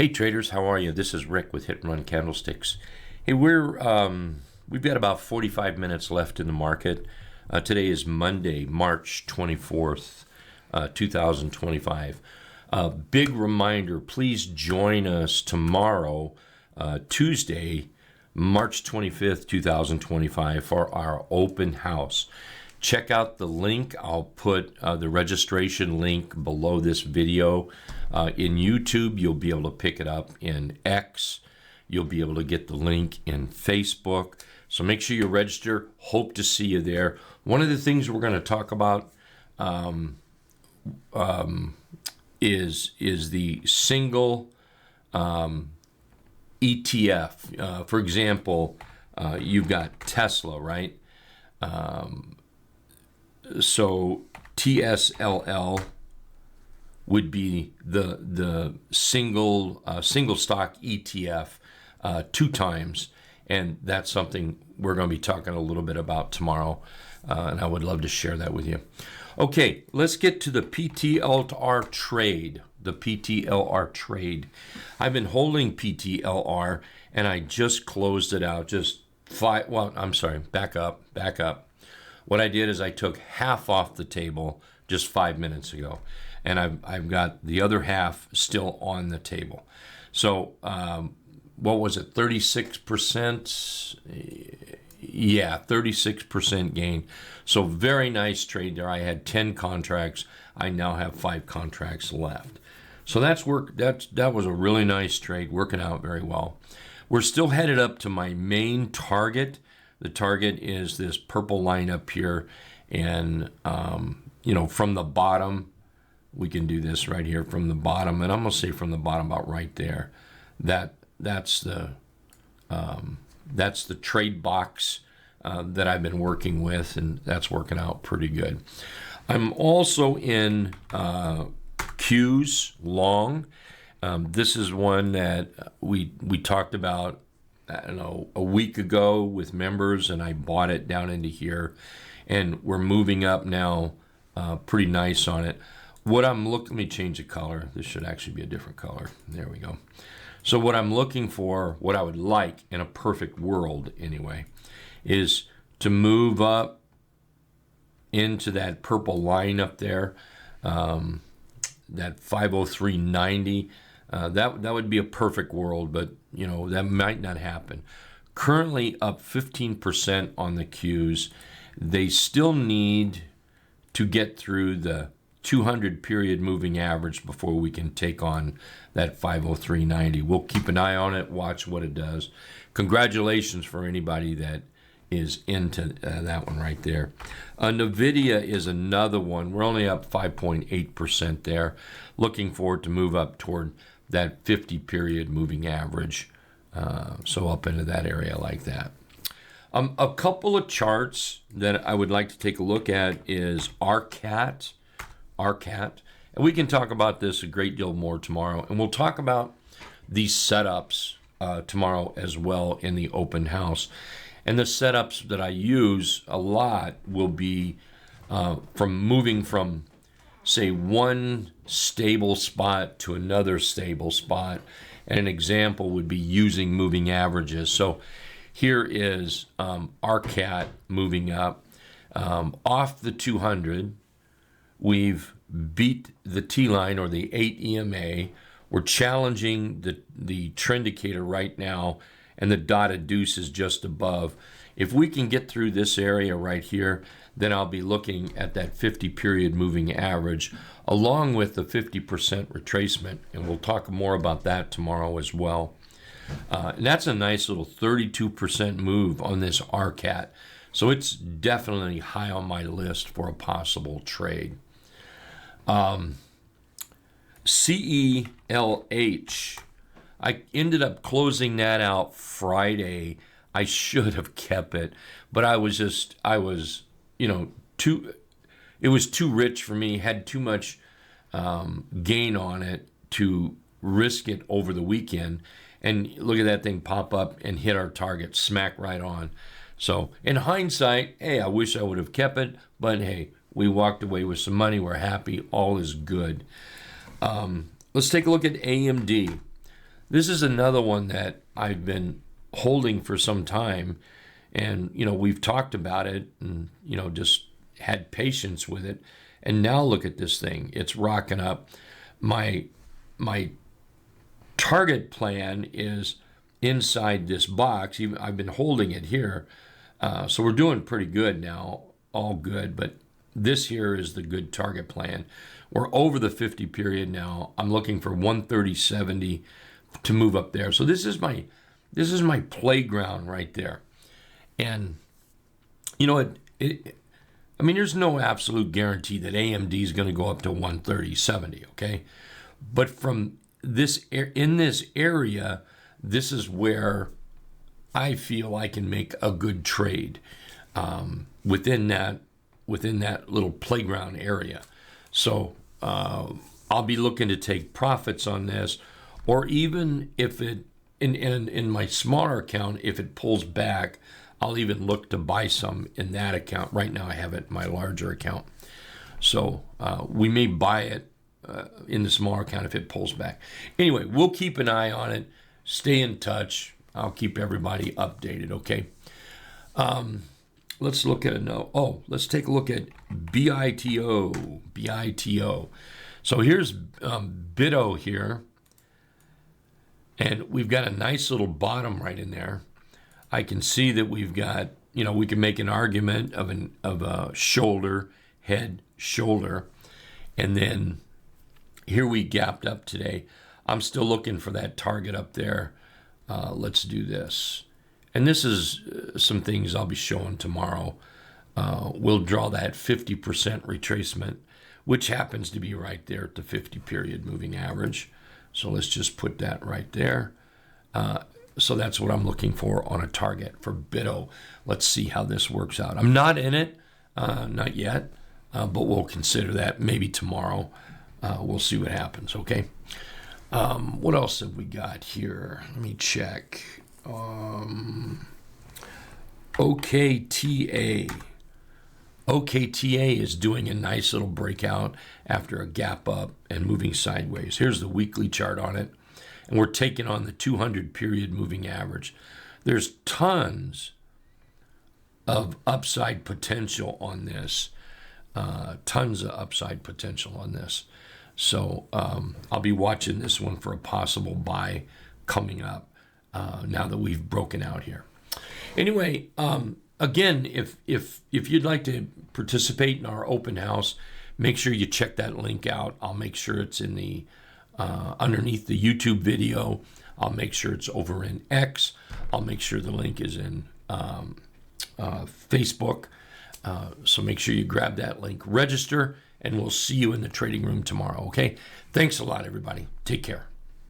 Hey traders, how are you? This is Rick with Hit and Run Candlesticks. Hey, we've got about 45 minutes left in the market. Today is Monday, March 24th, 2025. Big reminder, please join us tomorrow, Tuesday, March 25th, 2025 for our open house. Check out the link. I'll put the registration link below this video. In YouTube, you'll be able to pick it up in X. You'll be able to get the link in Facebook. So make sure you register. Hope to see you there. One of the things we're going to talk about is the single ETF. For example, you've got Tesla, right? So TSLL would be the single stock ETF 2 times, and that's something we're going to be talking a little bit about tomorrow, and I would love to share that with you. Okay, let's get to the PLTR trade. The PLTR trade. I've been holding PLTR, and I just closed it out. Back up. What I did is I took half off the table just 5 minutes ago, and I've got the other half still on the table. So what was it, 36%? Yeah, 36% gain. So very nice trade there. I had 10 contracts. I now have 5 contracts left. So that was a really nice trade, working out very well. We're still headed up to my main target. The target is this purple line up here, and from the bottom, we can do this right here from the bottom, and I'm gonna say from the bottom about right there. That's the trade box that I've been working with, and that's working out pretty good. I'm also in Qs long. This is one that we talked about, I don't know, a week ago with members, and I bought it down into here, and we're moving up now pretty nice on it. Let me change the color. This should actually be a different color. There we go. So what I'm looking for, what I would like in a perfect world anyway, is to move up into that purple line up there, that 503.90. That would be a perfect world, but that might not happen. Currently up 15% on the Qs. They still need to get through the 200 period moving average before we can take on that 503.90. We'll keep an eye on it, watch what it does. Congratulations for anybody that is into that one right there. NVIDIA is another one. We're only up 5.8% there. Looking forward to move up toward that 50 period moving average. So up into that area like that. A couple of charts that I would like to take a look at is RCAT. And we can talk about this a great deal more tomorrow. And we'll talk about these setups tomorrow as well in the open house. And the setups that I use a lot will be moving from, say, one stable spot to another stable spot. And an example would be using moving averages. So here is RCAT moving up. Off the 200, we've beat the T-line or the 8 EMA. We're challenging the trend indicator right now, and the dotted deuce is just above. If we can get through this area right here, then I'll be looking at that 50 period moving average along with the 50% retracement, and we'll talk more about that tomorrow as well. And that's a nice little 32% move on this RCAT. So it's definitely high on my list for a possible trade. CELH, I ended up closing that out Friday. I should have kept it, but it was too rich for me, had too much gain on it to risk it over the weekend. And look at that thing pop up and hit our target smack right on. So in hindsight, hey, I wish I would have kept it, but hey, we walked away with some money. We're happy. All is good. Let's take a look at AMD. This is another one that I've been holding for some time, and we've talked about it, and just had patience with it. And now look at this thing; it's rocking up. My target plan is inside this box. I've been holding it here, so we're doing pretty good now, all good. But this here is the good target plan. We're over the 50 period now. I'm looking for 130.70 to move up there. So this is my playground right there. And there's no absolute guarantee that AMD is going to go up to 130.70. Okay, but from in this area, this is where I feel I can make a good trade within that little playground area. So I'll be looking to take profits on this, or even if it in my smaller account, if it pulls back, I'll even look to buy some in that account. Right now I have it in my larger account, so we may buy it in the smaller account if it pulls back. Anyway, we'll keep an eye on it. Stay in touch. I'll keep everybody updated, okay? Let's look at let's take a look at BITO. BITO. So here's BITO here. And we've got a nice little bottom right in there. I can see that we've got, we can make an argument of a shoulder, head, shoulder. And then here we gapped up today. I'm still looking for that target up there. Let's do this. And this is some things I'll be showing tomorrow. We'll draw that 50% retracement, which happens to be right there at the 50 period moving average. So let's just put that right there. So that's what I'm looking for on a target for BITO. Let's see how this works out. I'm not in it, not yet, but we'll consider that maybe tomorrow. We'll see what happens, okay? What else have we got here? Let me check. OKTA. OKTA is doing a nice little breakout after a gap up and moving sideways. Here's the weekly chart on it. And we're taking on the 200 period moving average. There's tons of upside potential on this. Tons of upside potential on this. So I'll be watching this one for a possible buy coming up now that we've broken out here. Anyway, again, if you'd like to participate in our open house, make sure you check that link out. I'll make sure it's in the underneath the YouTube video. I'll make sure it's over in X. I'll make sure the link is in Facebook. So make sure you grab that link, register, and we'll see you in the trading room tomorrow, okay? Thanks a lot, everybody. Take care.